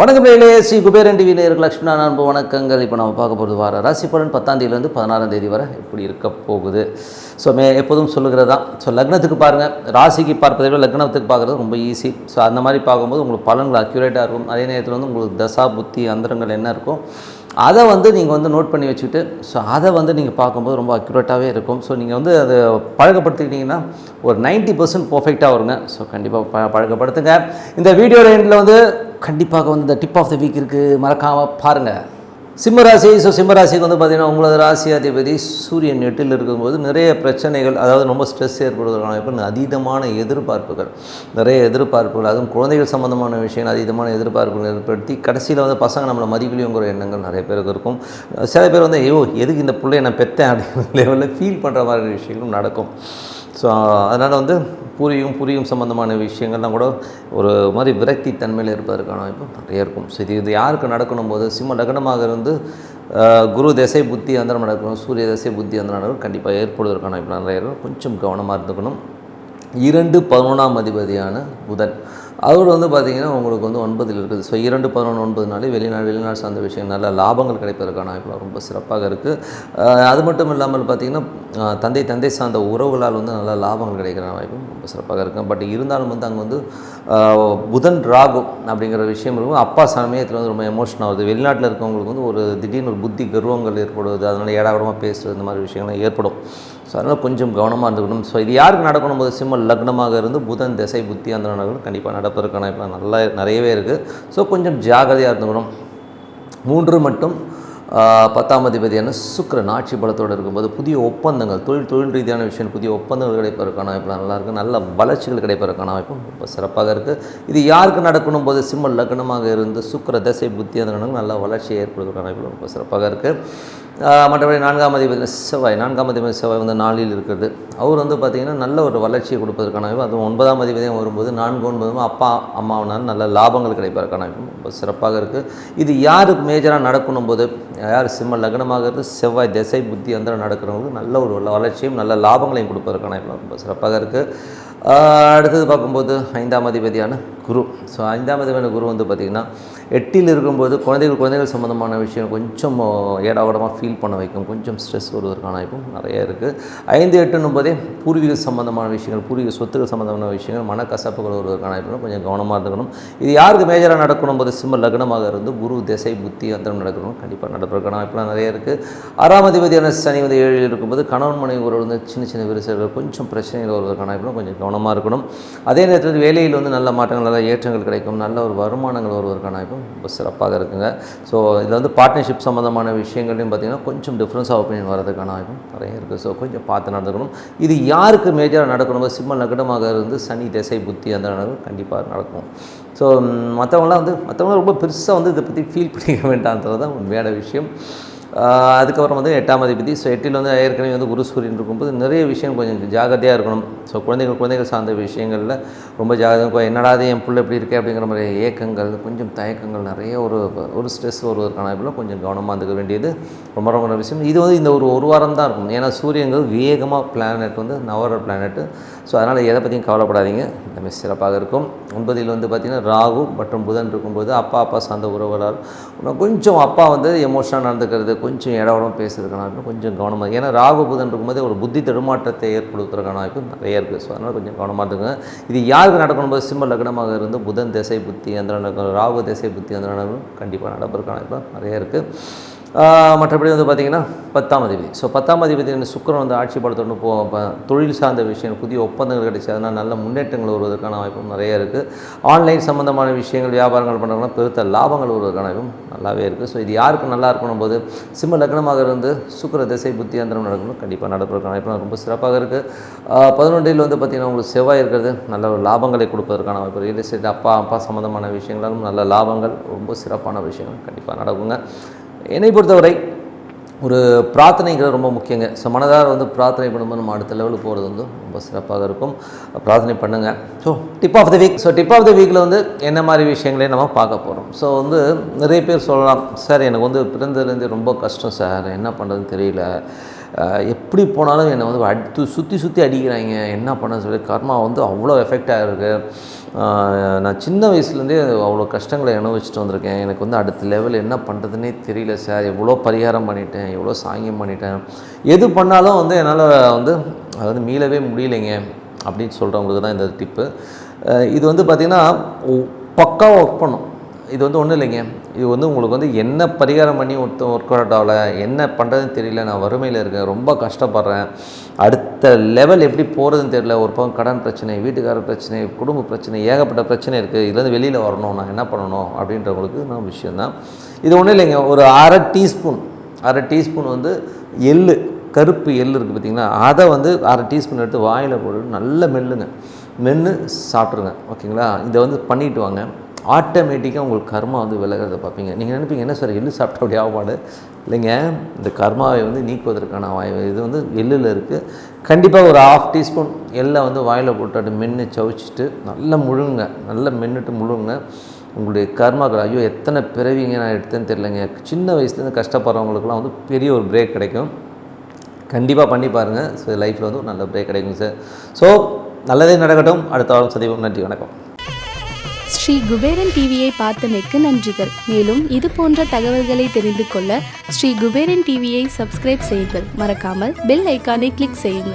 வணக்கம் நேயர்களே, ஸ்ரீ குபேரன் டிவி நேயர்களுக்கு லட்சுமண அன்பு வணக்கங்கள். இப்போ நம்ம பார்க்க போகிறது வார ராசி பலன் 10ஆம் தேதியிலேருந்து 16ஆம் தேதி வரை எப்படி இருக்க போகுது. ஸோ எப்போதும் சொல்லுகிறது தான். ஸோ லக்னத்துக்கு பாருங்கள், ராசிக்கு பார்ப்பதை விட லக்னத்துக்கு பார்க்குறது ரொம்ப ஈஸி. ஸோ அந்த மாதிரி பார்க்கும்போது உங்களுக்கு பலன்கள் அக்யூரேட்டாக இருக்கும். அதே நேரத்தில் வந்து உங்களுக்கு தசா புத்தி அந்தரங்கள் என்ன இருக்கும் அதை நீங்கள் நோட் பண்ணி வச்சுக்கிட்டு ஸோ அதை நீங்கள் பார்க்கும்போது ரொம்ப அக்யூரேட்டாகவே இருக்கும். ஸோ நீங்கள் அதை பழக்கப்படுத்திக்கிட்டிங்கன்னா ஒரு 90% பர்ஃபெக்டாக வருங்க. ஸோ கண்டிப்பாக பழக்கப்படுத்துங்க. இந்த வீடியோ எண்டில் கண்டிப்பாக இந்த டிப் ஆஃப் த வீக் இருக்குது, மறக்காமல் பாருங்கள். சிம்மராசி. ஸோ சிம்மராசிக்கு பார்த்திங்கன்னா உங்களோட ராசி அதிபதி சூரியன் 8ல் இருக்கும்போது நிறைய பிரச்சனைகள், அதாவது ரொம்ப ஸ்ட்ரெஸ் ஏற்படுவதற்கான இப்போ அதீதமான எதிர்பார்ப்புகள், நிறைய எதிர்பார்ப்புகள், அதுவும் குழந்தைகள் சம்மந்தமான விஷயங்கள் அதீதமான எதிர்பார்ப்புகள் ஏற்படுத்தி கடைசியில் பசங்க நம்மளை மதிக்கலையோங்கிற எண்ணங்கள் நிறைய பேருக்கு இருக்கும். சில பேர் ஐயோ எதுக்கு இந்த பிள்ளைய நான் பெற்றேன் அப்படிங்கிற லெவலில் ஃபீல் பண்ணுற மாதிரி விஷயங்களும் நடக்கும். ஸோ அதனால் புரியும் சம்மந்தமான விஷயங்கள்லாம் கூட ஒரு மாதிரி விரக்தி தன்மையில் இருப்பதற்கான வாய்ப்பு நிறைய இருக்கும். ஸோ இது யாருக்கு நடக்கணும் போது சிம்ம லக்னமாக இருந்து குரு திசை புத்தி அந்தரம் நடக்கணும், சூரிய திசை புத்தி அந்தரம் நடக்கணும், கண்டிப்பாக ஏற்படுவதற்கான வாய்ப்பு நிறைய இருக்கும். கொஞ்சம் கவனமாக இருந்துக்கணும். 2-11ஆம் அதிபதியான புதன் அவர் பார்த்திங்கன்னா உங்களுக்கு 9ல் இருக்குது. ஸோ 2-11-9 வெளிநாடு சார்ந்த விஷயம் நல்ல லாபங்கள் கிடைப்பதற்கான வாய்ப்பு ரொம்ப சிறப்பாக இருக்குது. அது மட்டும் இல்லாமல் பார்த்திங்கன்னா தந்தை சார்ந்த உறவுகளால் நல்ல லாபங்கள் கிடைக்கிற வாய்ப்பும் ரொம்ப சிறப்பாக இருக்குது. பட் இருந்தாலும் அங்கே புதன் ராகு அப்படிங்கிற விஷயம் இருக்கும். அப்பா சமயத்தில் ரொம்ப எமோஷன் ஆகுது. வெளிநாட்டில் இருக்கவங்களுக்கு ஒரு திடீர்னு ஒரு புத்தி கர்வங்கள் ஏற்படுவது, அதனால் ஏடாவிடமாக பேசுகிறது, இந்த மாதிரி விஷயங்கள்லாம் ஏற்படும். ஸோ அதனால் கொஞ்சம் கவனமாக இருந்துக்கணும். ஸோ இது யாருக்கு நடக்கணும் போது சிம்ம லக்னமாக இருந்து புதன் திசை புத்தி அந்த நடக்கணும் கண்டிப்பாக நடப்பதற்கான இப்போ நிறையவே இருக்குது. ஸோ கொஞ்சம் ஜாகிரதையாக இருந்துக்கணும். 3 மற்றும் 10ஆம் அதிபதியான சுக்கிரன் ஆட்சி பலத்தோடு இருக்கும்போது புதிய ஒப்பந்தங்கள், தொழில் ரீதியான விஷயம், புதிய ஒப்பந்தங்கள் கிடைப்பதற்கான வாய்ப்பு நல்லாயிருக்கு. நல்ல வளர்ச்சிகள் கிடைப்பதற்கான வாய்ப்பும் ரொம்ப சிறப்பாக இருக்குது. இது யாருக்கு நடக்கணும் போது சிம்ம லக்னமாக இருந்து சுக்கிர திசை புத்தி அந்த நடக்கும் நல்ல வளர்ச்சி ஏற்படுவதற்கான வாய்ப்பு ரொம்ப சிறப்பாக இருக்குது. மற்றபடி 4ஆம் அதிபதி செவ்வாய் 4ல் இருக்கிறது. அவர் பார்த்திங்கன்னா நல்ல ஒரு வளர்ச்சியை கொடுப்பதற்கான வாய்ப்பு. அதுவும் 9ஆம் அதிபதியும் வரும்போது 4-9 அப்பா அம்மாவனால் நல்ல லாபங்கள் கிடைப்பதற்கான வாய்ப்பு ரொம்ப சிறப்பாக இருக்குது. இது யாருக்கு மேஜராக நடக்கணும் போது யார் சிம்ம லக்னமாக இருந்து செவ்வாய் திசை புத்தி அந்த நடக்கிறவங்களுக்கு நல்ல ஒரு வளர்ச்சியும் நல்ல லாபங்களையும் கொடுப்பதற்கான வாய்ப்பு ரொம்ப சிறப்பாக இருக்குது. அடுத்தது பார்க்கும்போது 5ஆம் அதிபதியான குரு. ஸோ 5ஆம் அதிபதியான குரு பார்த்திங்கன்னா 8ல் இருக்கும்போது குழந்தைகள் சம்மந்தமான விஷயம் கொஞ்சம் ஏடாவடமாக ஃபீல் பண்ண வைக்கும், கொஞ்சம் ஸ்ட்ரெஸ் வருவதற்கான வாய்ப்பும் நிறைய இருக்குது. 5-8 பூர்வீக சம்மந்தமான விஷயங்கள், பூர்வீக சொத்துக்கள் சம்மந்தமான விஷயங்கள், மனக்கசப்புகள் வருவதற்கான வாய்ப்பு கொஞ்சம் கவனமாக இருந்துக்கணும். இது யாருக்கு மேஜராக நடக்கணும் போது சிம்ம லக்னமாக இருந்து குரு திசை புத்தி அந்தரம் நடக்கணும் கண்டிப்பாக நடப்பதற்கான வாய்ப்புலாம் நிறைய இருக்குது. 6ஆம் அதிபதியான சனி 7ல் இருக்கும்போது கணவன் மனைவி ஒரு சின்ன விரிசல்கள், கொஞ்சம் பிரச்சனைகள் வருவதற்கான வாய்ப்புலாம் கொஞ்சம் கவனமாக இருக்கணும். அதே நேரத்தில் வேலையில் நல்ல மாற்றங்கள், நல்ல ஏற்றங்கள் கிடைக்கும், நல்ல ஒரு வருமானங்கள் வருவதற்கான வாய்ப்பும் ரொம்ப சிறப்பாக இருக்குங்க. ஸோ இதில் பார்ட்னர்ஷிப் சம்மந்தமான விஷயங்கள்லையும் பார்த்திங்கன்னா கொஞ்சம் டிஃப்ரென்ஸ் ஆஃப் ஒப்பீனியன் வரதுக்கான வாய்ப்பும் நிறைய இருக்குது. ஸோ கொஞ்சம் பார்த்து நடந்துக்கணும். இது யாருக்கு மேஜராக நடக்கணும் சிம்ம லக்னமாக இருந்து சனி திசை புத்தி அந்த நடக்கும் கண்டிப்பாக நடக்கும். ஸோ மற்றவங்களாம் ரொம்ப பெருசாக இதை பற்றி ஃபீல் பண்ணிக்க வேண்டாம்ன்றது தான் உண்மையான விஷயம். அதுக்கப்புறம் 8ஆம் அதிபதி. ஸோ 8ல் ஏற்கனவே குரு சூரியன் இருக்கும்போது நிறைய விஷயம் கொஞ்சம் ஜாகிரதையாக இருக்கணும். ஸோ குழந்தைகள் சார்ந்த விஷயங்களில் ரொம்ப ஜாகிரதை, என்னடாது என் பிள்ளை எப்படி இருக்கே அப்படிங்கிற மாதிரி ஏக்கங்கள், கொஞ்சம் தயக்கங்கள், நிறைய ஒரு ஸ்ட்ரெஸ் வருவதற்கான வாய்ப்பில் கொஞ்சம் கவனமாக இருந்துக்க வேண்டியது ரொம்ப ரொம்ப விஷயம். இது இந்த ஒரு வாரம் தான் இருக்கும். ஏன்னா சூரியன்கள் வேகமாக பிளானட் நவர பிளானட்டு. ஸோ அதனால் எதை பற்றியும் கவலைப்படாதீங்க, எல்லாமே சிறப்பாக இருக்கும். 9ல் பார்த்திங்கன்னா ராகு மற்றும் புதன் இருக்கும்போது அப்பா சார்ந்த உறவுகளால் கொஞ்சம் அப்பா எமோஷனாக நடந்துக்கிறது, கொஞ்சம் இடவடம் பேசுறதுக்கான வாய்ப்பு கொஞ்சம் கவனமாக. ஏன்னா ராகு புதன் இருக்கும்போது ஒரு புத்தி தடுமாற்றத்தை ஏற்படுத்துறதுக்கான வாய்ப்பு நிறைய இருக்குது. ஸோ அதனால் கொஞ்சம் கவனமாக இருக்குங்க. இது யாருக்கு நடக்கணும் போது சிம்ம லக்னமாக இருந்து புதன் திசை புத்தி அந்த நடக்கும், ராகு திசை புத்தி அந்த நடக்கும் கண்டிப்பாக நடப்பதற்கான வாய்ப்பு நிறைய இருக்குது. மற்றபடி பார்த்திங்கன்னா 10ஆம் அதிபதி. ஸோ 10ஆம் அதிபதி சுக்கிரன் ஆட்சி பலத்தோடு தொழில் சார்ந்த விஷயம், புதிய ஒப்பந்தங்கள் கிடைச்சி அதனால் நல்ல முன்னேற்றங்கள் வருவதற்கான வாய்ப்பும் நிறைய இருக்குது. ஆன்லைன் சம்மந்தமான விஷயங்கள், வியாபாரங்கள் பண்ணுறவங்கன்னா பெருத்த லாபங்கள் வருவதற்கான வாய்ப்பும் நல்லாவே இருக்குது. ஸோ இது யாருக்கு நல்லா இருக்கணும் போது சிம்ம லக்னமாக இருந்து சுக்கிர திசை புத்தி அந்தரம் நடக்கணும் கண்டிப்பாக நடப்பதற்கான வாய்ப்பு ரொம்ப சிறப்பாக இருக்குது. 11ல் பார்த்திங்கன்னா உங்களுக்கு செவ்வாய் இருக்கிறது நல்ல ஒரு லாபங்களை கொடுப்பதற்கான வாய்ப்பு. ரியல் எஸ்டேட் அப்பா சம்மந்தமான விஷயங்களாலும் நல்ல லாபங்கள் ரொம்ப சிறப்பான விஷயங்கள் கண்டிப்பாக நடக்குங்க. என்னை பொறுத்தவரை ஒரு பிரார்த்தனைங்கிறது ரொம்ப முக்கியங்க. ஸோ மனதார பிரார்த்தனை பண்ணும்போது நம்ம அடுத்த லெவலுக்கு போகிறது ரொம்ப சிறப்பாக இருக்கும். பிரார்த்தனை பண்ணுங்கள். So tip of the week. So tip of the வீக்கில் என்ன மாதிரி விஷயங்களையும் நம்ம பார்க்க போகிறோம். ஸோ நிறைய பேர் சொல்லலாம், சார் எனக்கு பிறந்ததுலேருந்து ரொம்ப கஷ்டம் சார், என்ன பண்ணுறதுன்னு தெரியல, எப்படி போனாலும் என்னை வந்து சுற்றி அடிக்கிறாங்க, என்ன பண்ண சொல்லி கர்மா வந்து அவ்வளோ எஃபெக்ட் ஆகிருக்கு. நான் சின்ன வயசுலேருந்தே அவ்வளோ கஷ்டங்களை அனுபவிச்சுட்டு வந்திருக்கேன். எனக்கு வந்து அடுத்த லெவல் என்ன பண்ணுறதுனே தெரியல சார். எவ்வளோ பரிகாரம் பண்ணிட்டேன், எவ்வளோ சாங்கியம் பண்ணிட்டேன், எது பண்ணாலும் வந்து என்னால் வந்து அதாவது மீளவே முடியலைங்க அப்படின்னு சொல்கிறவங்களுக்கு தான் இந்த டிப்பு. இது வந்து பார்த்திங்கன்னா பக்காவாக ஒர்க் பண்ணும். இது வந்து ஒன்றும் இல்லைங்க, இது வந்து உங்களுக்கு வந்து என்ன பரிகாரம் பண்ணி ஒர்க் அவுட் ஆகலை, என்ன பண்ணுறதுன்னு தெரியல, நான் வறுமையில் இருக்கேன், ரொம்ப கஷ்டப்படுறேன், அடுத்த லெவல் எப்படி போகிறதுன்னு தெரியல, ஒரு பக்கம் கடன் பிரச்சனை, வீட்டுக்கார பிரச்சனை, குடும்ப பிரச்சனை, ஏகப்பட்ட பிரச்சனை இருக்குது, இதுலேருந்து வெளியில் வரணும், நான் என்ன பண்ணணும் அப்படின்றவங்களுக்கு நான் விஷயந்தான். இது ஒன்றும் இல்லைங்க, ஒரு அரை டீஸ்பூன் வந்து எள்ளு, கருப்பு எள்ளு இருக்குது பார்த்திங்களா, அதை வந்து அரை டீஸ்பூன் எடுத்து வாயில் போட்டு நல்லா மென்று சாப்பிட்ருங்க. ஓகேங்களா, இதை வந்து பண்ணிவிட்டு வாங்க, ஆட்டோமேட்டிக்காக உங்களுக்கு கர்மா வந்து விலகிறத பார்ப்பீங்க. நீங்கள் நினைப்பீங்க என்ன சார் எள்ளு சாப்பிட்ட அப்படி ஆகப்பாடு, இல்லைங்க, இந்த கர்மாவை வந்து நீக்குவதற்கான இது வந்து எள்ளில் இருக்குது. கண்டிப்பாக ஒரு 1/2 டீஸ்பூன் எள்ளை வந்து வாயில் போட்டு மென்று சவிச்சிட்டு நல்லா மென்னுட்டு முழுங்க. உங்களுடைய கர்மாக்கள், ஐயோ எத்தனை பிறவிங்க நான் எடுத்தேன்னு தெரியலைங்க, சின்ன வயசுலேருந்து கஷ்டப்படுறவங்களுக்குலாம் வந்து பெரிய ஒரு பிரேக் கிடைக்கும். கண்டிப்பாக பண்ணி பாருங்கள். ஸோ லைஃப்பில் வந்து ஒரு நல்ல பிரேக் கிடைக்கும் சார். ஸோ நல்லதே நடக்கட்டும். அடுத்த வாரம் சந்திப்போம். நன்றி, வணக்கம். ஸ்ரீ குபேரன் டிவியை பார்த்தமைக்கு நன்றிகள். மேலும் இது போன்ற தகவல்களை தெரிந்து கொள்ள ஸ்ரீ குபேரன் டிவியை சப்ஸ்கிரைப் செய்யுங்கள். மறக்காமல் பெல் ஐக்கானை கிளிக் செய்யுங்கள்.